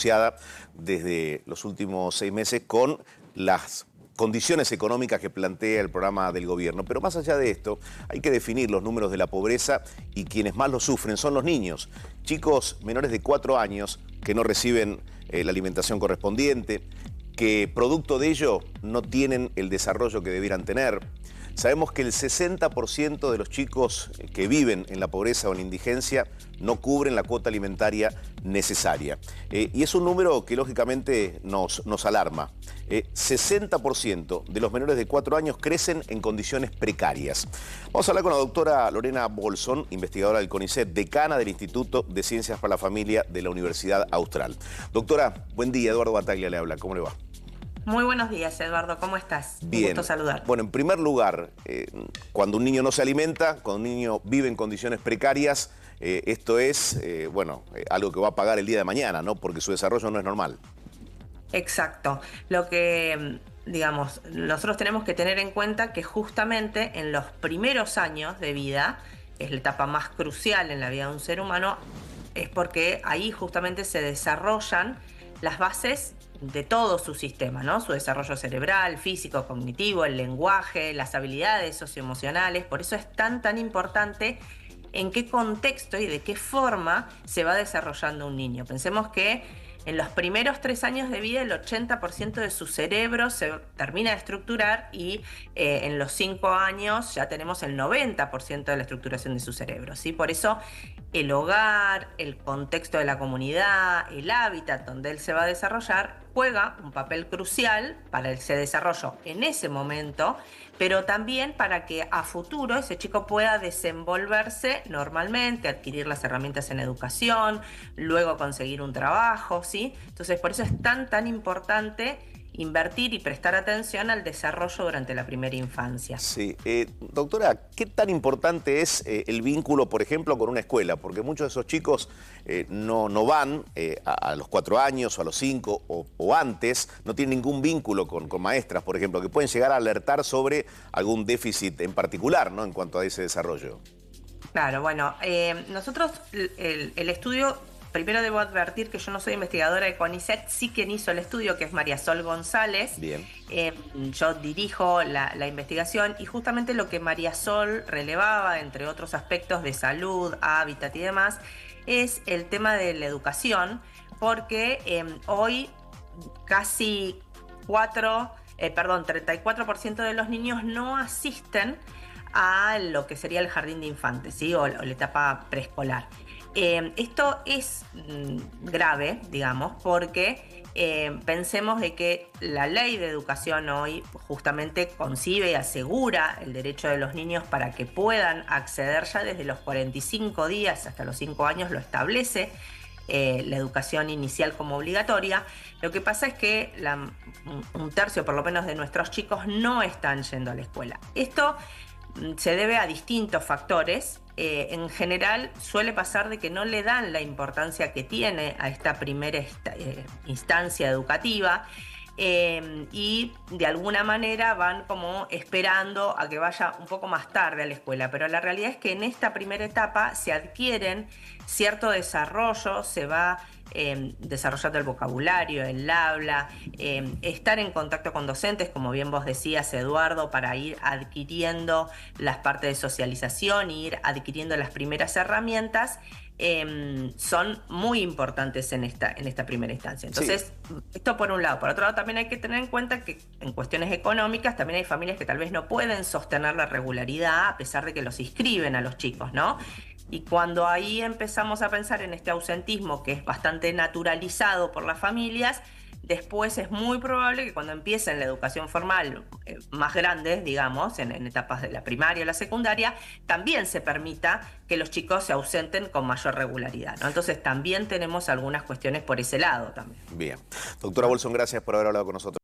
asociada desde los últimos 6 meses con las condiciones económicas que plantea el programa del gobierno. Pero más allá de esto, hay que definir los números de la pobreza y quienes más lo sufren son los niños. Chicos menores de 4 años que no reciben la alimentación correspondiente, que producto de ello no tienen el desarrollo que debieran tener. Sabemos que el 60% de los chicos que viven en la pobreza o en la indigencia no cubren la cuota alimentaria necesaria. Y es un número que lógicamente nos alarma. 60% de los menores de 4 años crecen en condiciones precarias. Vamos a hablar con la doctora Lorena Bolson, investigadora del CONICET, decana del Instituto de Ciencias para la Familia de la Universidad Austral. Doctora, buen día. Eduardo Bataglia le habla. ¿Cómo le va? Muy buenos días, Eduardo. ¿Cómo estás? Bien. Un gusto saludar. Bueno, en primer lugar, cuando un niño no se alimenta, cuando un niño vive en condiciones precarias, esto es, algo que va a pagar el día de mañana, ¿no? Porque su desarrollo no es normal. Exacto. Lo que, digamos, nosotros tenemos que tener en cuenta que justamente en los primeros años de vida, que es la etapa más crucial en la vida de un ser humano, es porque ahí justamente se desarrollan las bases de todo su sistema, ¿no? Su desarrollo cerebral, físico, cognitivo, el lenguaje, las habilidades socioemocionales. Por eso es tan importante en qué contexto y de qué forma se va desarrollando un niño. Pensemos que en los primeros 3 años de vida el 80% de su cerebro se termina de estructurar y en los 5 años ya tenemos el 90% de la estructuración de su cerebro, ¿sí? Por eso el hogar, el contexto de la comunidad, el hábitat donde él se va a desarrollar juega un papel crucial para ese desarrollo en ese momento, pero también para que a futuro ese chico pueda desenvolverse normalmente, adquirir las herramientas en educación, luego conseguir un trabajo, ¿sí? Entonces, por eso es tan importante invertir y prestar atención al desarrollo durante la primera infancia. Sí. Doctora, ¿qué tan importante es el vínculo, por ejemplo, con una escuela? Porque muchos de esos chicos no van a los 4 años o a los 5 o antes, no tienen ningún vínculo con maestras, por ejemplo, que pueden llegar a alertar sobre algún déficit en particular, ¿no? En cuanto a ese desarrollo. Claro, bueno, nosotros el estudio... Primero debo advertir que yo no soy investigadora de CONICET, sí quien hizo el estudio, que es María Sol González. Bien. Yo dirijo la investigación y justamente lo que María Sol relevaba, entre otros aspectos de salud, hábitat y demás, es el tema de la educación, porque hoy casi 34% de los niños no asisten a lo que sería el jardín de infantes, ¿sí? o la etapa preescolar. Esto es grave, digamos, porque pensemos de que la ley de educación hoy justamente concibe y asegura el derecho de los niños para que puedan acceder ya desde los 45 días hasta los 5 años, lo establece la educación inicial como obligatoria. Lo que pasa es que un tercio por lo menos de nuestros chicos no están yendo a la escuela. Esto se debe a distintos factores. En general suele pasar de que no le dan la importancia que tiene a esta primera instancia educativa y de alguna manera van como esperando a que vaya un poco más tarde a la escuela. Pero la realidad es que en esta primera etapa se adquieren cierto desarrollo, se va desarrollando el vocabulario, el habla, estar en contacto con docentes, como bien vos decías, Eduardo, para ir adquiriendo las partes de socialización, ir adquiriendo las primeras herramientas, son muy importantes en esta primera instancia. Entonces, sí. Esto por un lado. Por otro lado, también hay que tener en cuenta que en cuestiones económicas también hay familias que tal vez no pueden sostener la regularidad a pesar de que los inscriben a los chicos, ¿no? Y cuando ahí empezamos a pensar en este ausentismo que es bastante naturalizado por las familias, después es muy probable que cuando empiecen la educación formal más grande, digamos, en etapas de la primaria o la secundaria, también se permita que los chicos se ausenten con mayor regularidad, ¿no? Entonces también tenemos algunas cuestiones por ese lado también. Bien. Doctora Bolson, gracias por haber hablado con nosotros.